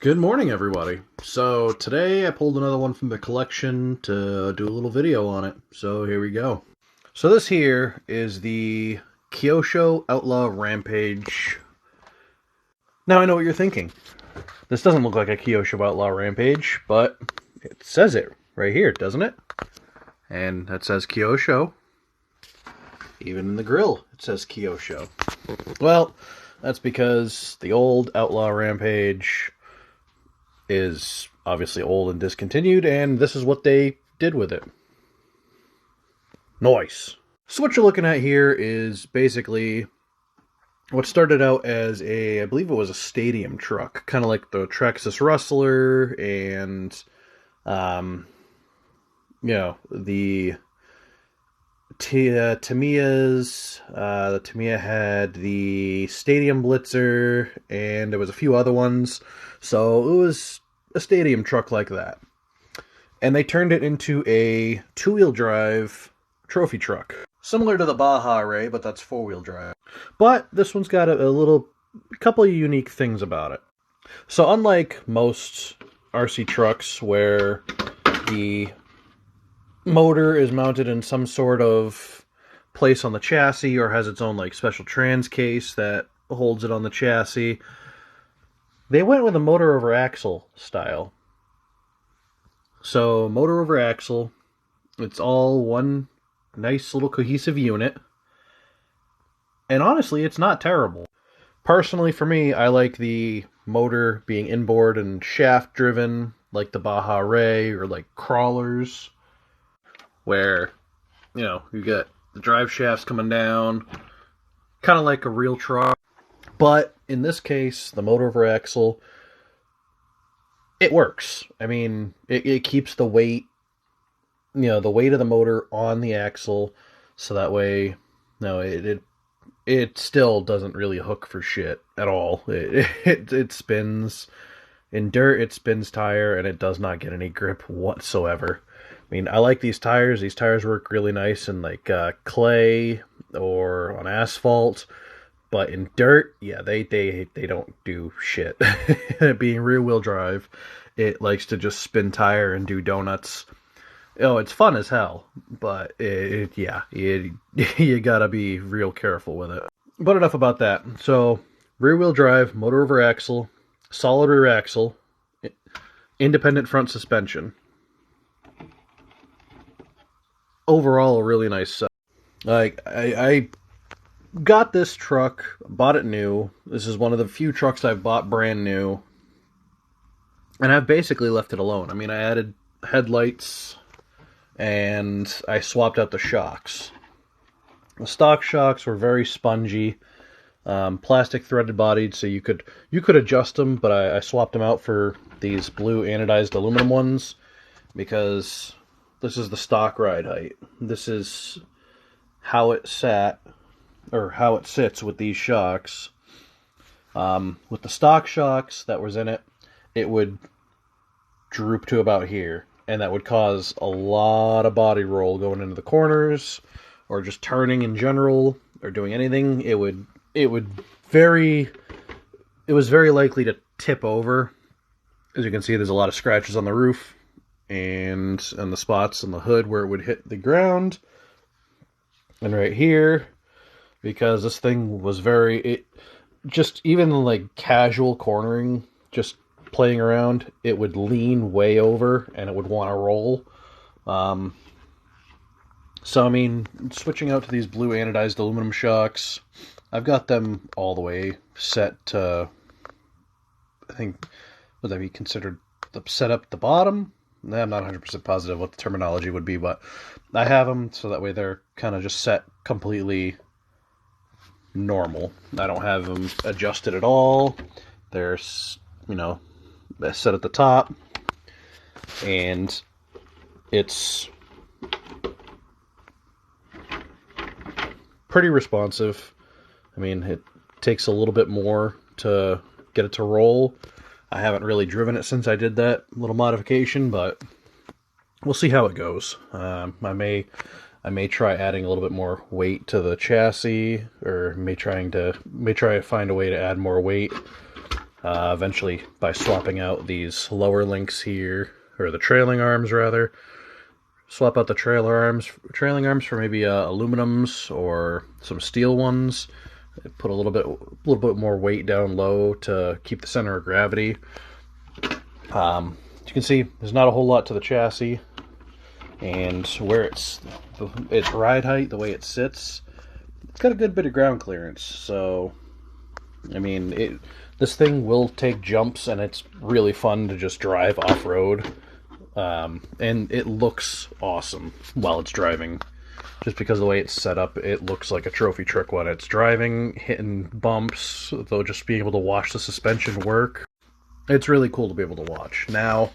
Good morning, everybody. So today I pulled another one from the collection to do a little video on it. So here we go. So this here is the Kyosho Outlaw Rampage. Now I know what you're thinking. This doesn't look like a Kyosho Outlaw Rampage, but it says it right here, doesn't it? And that says Kyosho. Even in the grill, it says Kyosho. Well, that's because the old Outlaw Rampage is obviously old and discontinued, and this is what they did with it. Nice. So what you're looking at here is basically what started out as I believe it was a stadium truck, kind of like the Traxxas Rustler and, the Tamiya's. The Tamiya had the Stadium Blitzer, and there was a few other ones. So it was a stadium truck like that. And they turned it into a two-wheel drive trophy truck. Similar to the Baja Ray, but that's four-wheel drive. But this one's got a couple of unique things about it. So unlike most RC trucks where the motor is mounted in some sort of place on the chassis or has its own like special trans case that holds it on the chassis, they went with a motor over axle style. So motor over axle, it's all one nice little cohesive unit, and honestly it's not terrible. Personally, for me, I like the motor being inboard and shaft driven like the Baja Ray or like crawlers, where, you get the drive shafts coming down, kind of like a real truck. But in this case, the motor over axle, it works. I mean, it keeps the weight, the weight of the motor on the axle, so that way, it still doesn't really hook for shit at all. It spins in dirt, it spins tire, and it does not get any grip whatsoever. I mean, I like these tires. These tires work really nice in like clay or on asphalt, but in dirt, yeah, they don't do shit. Being rear-wheel drive, it likes to just spin tire and do donuts. Oh, it's fun as hell, but you gotta be real careful with it. But enough about that. So, rear-wheel drive, motor over axle, solid rear axle, independent front suspension. Overall, a really nice set. Like, I got this truck, bought it new. This is one of the few trucks I've bought brand new, and I've basically left it alone. I mean, I added headlights, and I swapped out the shocks. The stock shocks were very spongy, plastic threaded bodied, so you could adjust them, but I swapped them out for these blue anodized aluminum ones, because this is the stock ride height. This is how it sat, or how it sits with these shocks. With the stock shocks that was in it, it would droop to about here, and that would cause a lot of body roll going into the corners, or just turning in general, or doing anything. It was very likely to tip over. As you can see, there's a lot of scratches on the roof, and the spots on the hood where it would hit the ground, and right here, because this thing was even like casual cornering, just playing around, it would lean way over and it would want to roll. So I mean, switching out to these blue anodized aluminum shocks, I've got them all the way set to, I think, would that be considered set up at the bottom? I'm not 100% positive what the terminology would be, but I have them so that way they're kind of just set completely normal. I don't have them adjusted at all. They're, set at the top, and it's pretty responsive. I mean, it takes a little bit more to get it to roll. I haven't really driven it since I did that little modification, but we'll see how it goes. I may try adding a little bit more weight to the chassis, or may try to find a way to add more weight eventually by swapping out these lower links here, or the trailing arms rather. Swap out the trailing arms for maybe aluminums or some steel ones. Put a little bit more weight down low to keep the center of gravity. As you can see, there's not a whole lot to the chassis, and where its ride height, the way it sits, it's got a good bit of ground clearance. So, I mean, this thing will take jumps, and it's really fun to just drive off road. And it looks awesome while it's driving. Just because of the way it's set up, it looks like a trophy truck when it's driving, hitting bumps, though just being able to watch the suspension work. It's really cool to be able to watch. Now,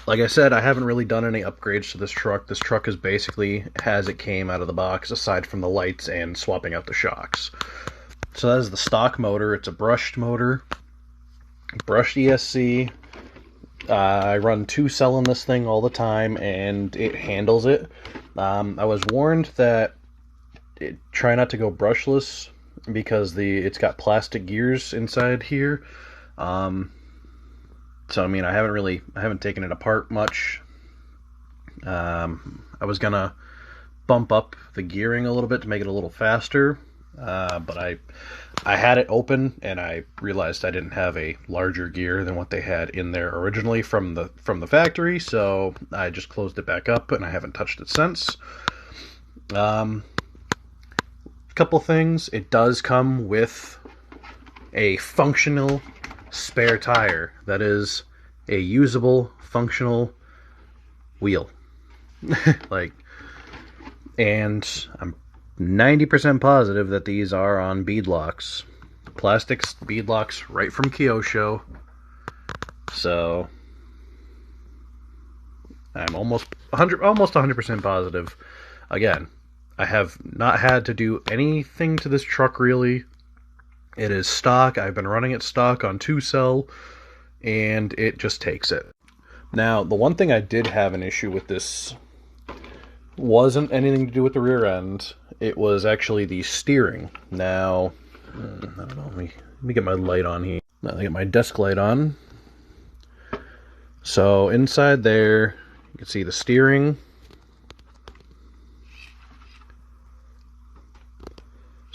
like I said, I haven't really done any upgrades to this truck. This truck is basically as it came out of the box, aside from the lights and swapping out the shocks. So that is the stock motor. It's a brushed motor, brushed ESC. I run 2-cell in this thing all the time, and it handles it. I was warned that try not to go brushless because it's got plastic gears inside here. So I mean, I haven't taken it apart much. I was gonna bump up the gearing a little bit to make it a little faster, but I had it open and I realized I didn't have a larger gear than what they had in there originally from the factory, so I just closed it back up and I haven't touched it since. Couple things. It does come with a functional spare tire. That is a usable, functional wheel. And I'm 90% positive that these are on beadlocks. Plastics beadlocks right from Kyosho. So I'm almost 100% positive. Again, I have not had to do anything to this truck really. It is stock. I've been running it stock on 2-cell, and it just takes it. Now, the one thing I did have an issue with this wasn't anything to do with the rear end. It was actually the steering. Now, I don't know, let me get my light on here. Let me get my desk light on. So inside there, you can see the steering.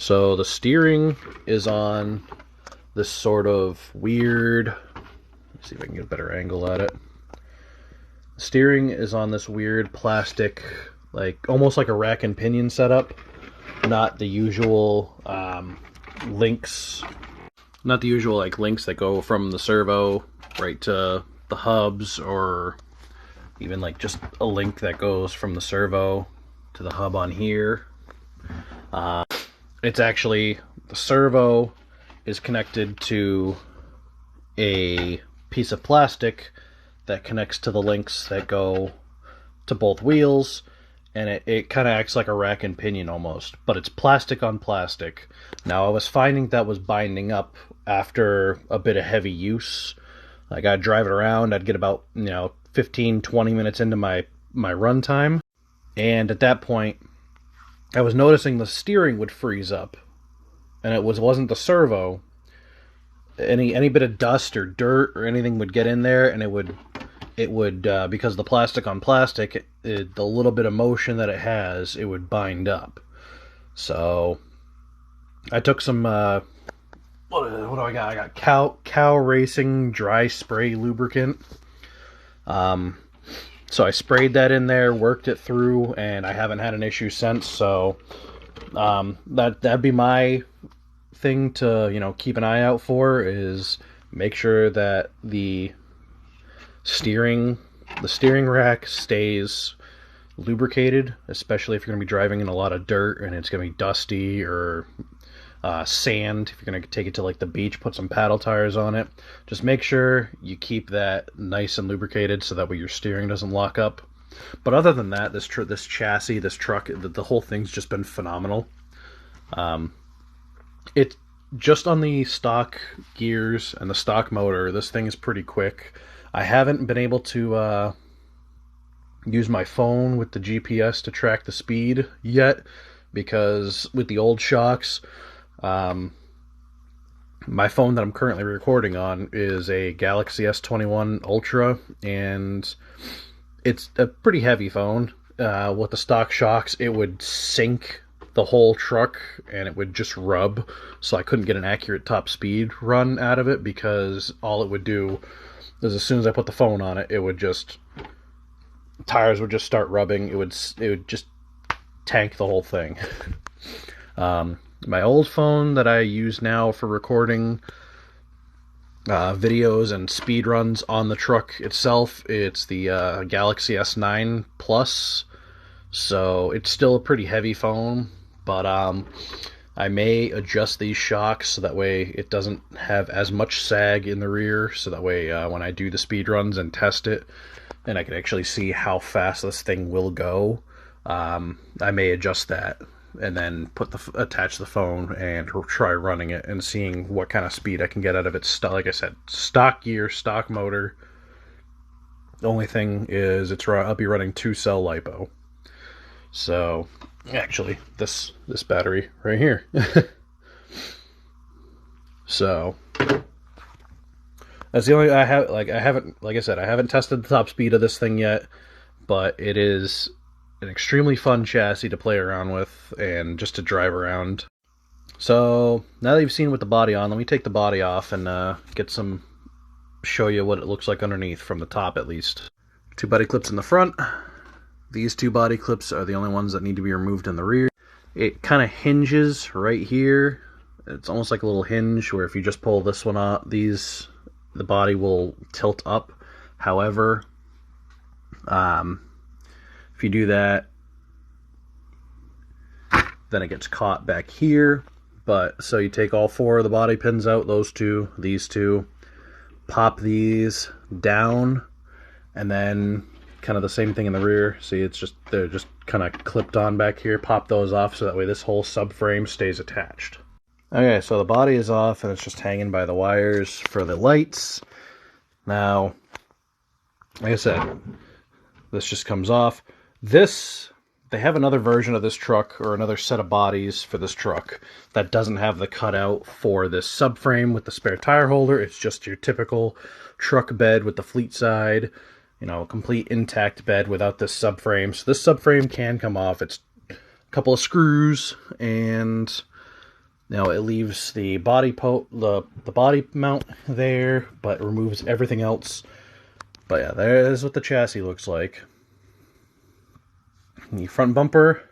So the steering is on this sort of weird, let's see if I can get a better angle at it. The steering is on this weird plastic, almost like a rack and pinion setup. Not the usual links. Not the usual links that go from the servo right to the hubs, or even just a link that goes from the servo to the hub on here. It's actually, the servo is connected to a piece of plastic that connects to the links that go to both wheels, and it kind of acts like a rack and pinion almost, but it's plastic on plastic. Now, I was finding that was binding up after a bit of heavy use. I'd drive it around, I'd get about 15-20 minutes into my run time, and at that point I was noticing the steering would freeze up, and it wasn't the servo. Any bit of dust or dirt or anything would get in there, and it would because the plastic on plastic, the little bit of motion that it has, it would bind up. So I took some what do I got? I got Cow Racing dry spray lubricant. So I sprayed that in there, worked it through, and I haven't had an issue since. So that'd be my thing to keep an eye out for, is make sure that the steering rack stays lubricated, especially if you're going to be driving in a lot of dirt and it's going to be dusty, or sand. If you're going to take it to the beach, put some paddle tires on it. Just make sure you keep that nice and lubricated so that way your steering doesn't lock up. But other than that, this chassis, this truck, the whole thing's just been phenomenal. It just on the stock gears and the stock motor, this thing is pretty quick. I haven't been able to use my phone with the GPS to track the speed yet, because with the old shocks, My phone that I'm currently recording on is a Galaxy S21 Ultra, and it's a pretty heavy phone. With the stock shocks, it would sink the whole truck and it would just rub, so I couldn't get an accurate top speed run out of it, because all it would do is as soon as I put the phone on it, it would just, tires would just start rubbing. It would just tank the whole thing. My old phone that I use now for recording videos and speed runs on the truck itself, it's the Galaxy S9 Plus, so it's still a pretty heavy phone, but I may adjust these shocks so that way it doesn't have as much sag in the rear, so that way when I do the speed runs and test it, and I can actually see how fast this thing will go, I may adjust that and then attach the phone and try running it and seeing what kind of speed I can get out of it. Like I said, stock gear, stock motor. The only thing is I'll be running 2-cell LiPo. So actually, this battery right here. So that's the only I haven't, like I said, I haven't tested the top speed of this thing yet, but it is an extremely fun chassis to play around with and just to drive around. So now that you've seen with the body on, let me take the body off and show you what it looks like underneath, from the top at least. 2 body clips in the front. These 2 body clips are the only ones that need to be removed in the rear. It kind of hinges right here. It's almost like a little hinge where if you just pull this one out, the body will tilt up. However, if you do that, then it gets caught back here. But so you take all 4 of the body pins out, these two, pop these down, and then kind of the same thing in the rear. See, they're just kind of clipped on back here. Pop those off so that way this whole subframe stays attached. Okay, so the body is off and it's just hanging by the wires for the lights. Now, like I said, this just comes off. They have another version of this truck, or another set of bodies for this truck, that doesn't have the cutout for this subframe with the spare tire holder. It's just your typical truck bed with the fleet side, complete intact bed without this subframe. So this subframe can come off. It's a couple of screws, and it leaves the body the body mount there, but removes everything else. But yeah, there's what the chassis looks like. The front bumper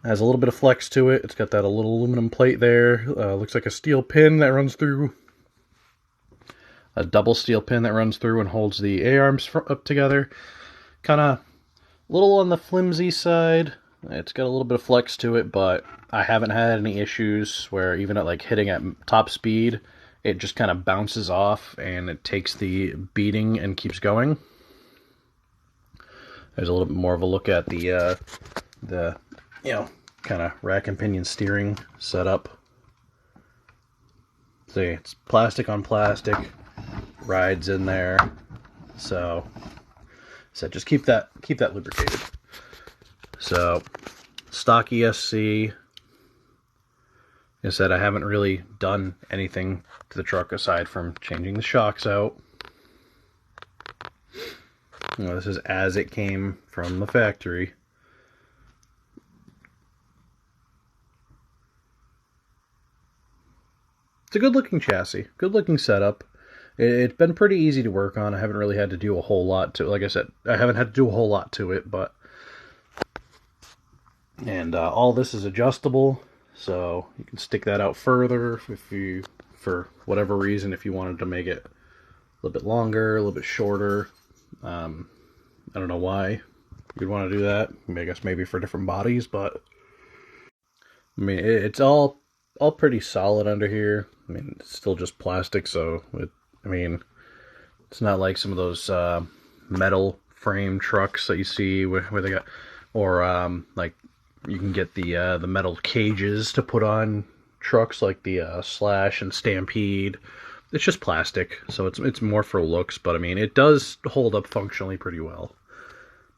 has a little bit of flex to it. It's got that little aluminum plate there. Looks like a steel pin that runs through. A double steel pin that runs through and holds the A-arms up together. Kind of a little on the flimsy side. It's got a little bit of flex to it, but I haven't had any issues where even at hitting at top speed, it just kind of bounces off and it takes the beating and keeps going. There's a little bit more of a look at the kind of rack and pinion steering setup. See, it's plastic on plastic, rides in there. So just keep that lubricated. So stock ESC. Like I said, I haven't really done anything to the truck aside from changing the shocks out. This is as it came from the factory. It's a good looking chassis, good looking setup. It's been pretty easy to work on. I haven't really had to do a whole lot to it. Like I said, I haven't had to do a whole lot to it, but... And all this is adjustable, so you can stick that out further for whatever reason, if you wanted to make it a little bit longer, a little bit shorter. I don't know why you'd want to do that. I guess maybe for different bodies, but I mean, it's all pretty solid under here. I mean, it's still just plastic, so it's not like some of those metal frame trucks that you see where they got, or like you can get the metal cages to put on trucks like the Slash and Stampede. It's just plastic, so it's more for looks, but I mean, it does hold up functionally pretty well.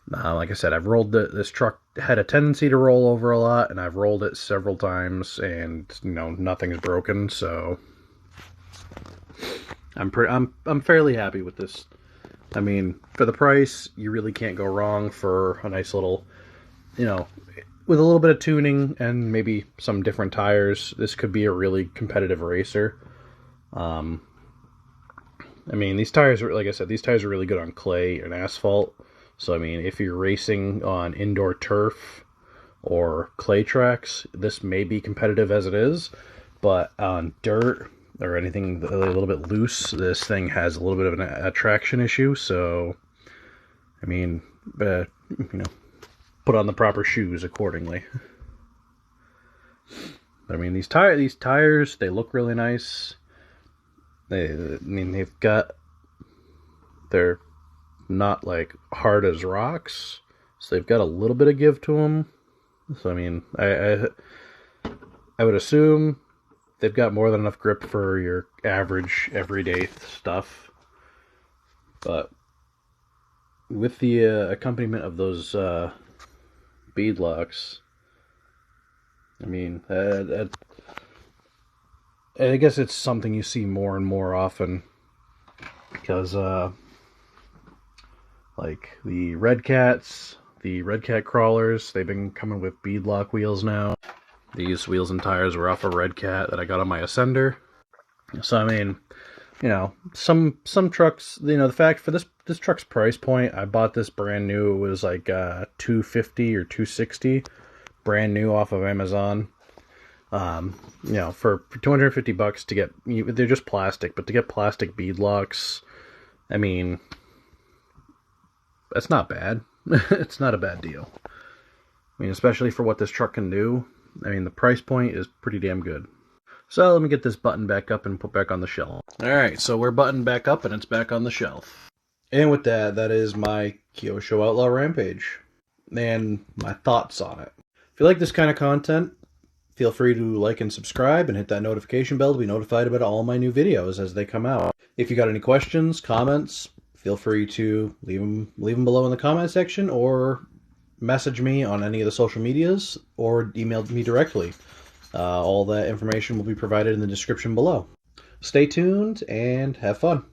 Like I said, I've rolled this truck had a tendency to roll over a lot, and I've rolled it several times, and nothing's broken. So I'm fairly happy with this. I mean, for the price, you really can't go wrong for a nice little, with a little bit of tuning and maybe some different tires. This could be a really competitive racer. I mean, these tires are, like I said, these tires are really good on clay and asphalt. So, I mean, if you're racing on indoor turf or clay tracks, this may be competitive as it is. But on dirt or anything a little bit loose, this thing has a little bit of an attraction issue. So, I mean, put on the proper shoes accordingly. But, I mean, these tires, they look really nice. They're not like hard as rocks, so they've got a little bit of give to them. So I mean, I would assume they've got more than enough grip for your average everyday stuff. But with the accompaniment of those beadlocks, I mean, I guess it's something you see more and more often, because like the Red Cat crawlers, they've been coming with beadlock wheels now. These wheels and tires were off a Red Cat that I got on my Ascender. So I mean, some trucks, the fact for this truck's price point, I bought this brand new. It was like $250 or $260, brand new off of Amazon. For $250 to get, they're just plastic, but to get plastic beadlocks, I mean, that's not bad. It's not a bad deal. I mean, especially for what this truck can do. I mean, the price point is pretty damn good. So let me get this button back up and put back on the shelf. Alright, so we're buttoned back up and it's back on the shelf. And with that is my Kyosho Outlaw Rampage. And my thoughts on it. If you like this kind of content, feel free to like and subscribe and hit that notification bell to be notified about all my new videos as they come out. If you got any questions, comments, feel free to leave them below in the comment section, or message me on any of the social medias, or email me directly. All that information will be provided in the description below. Stay tuned and have fun.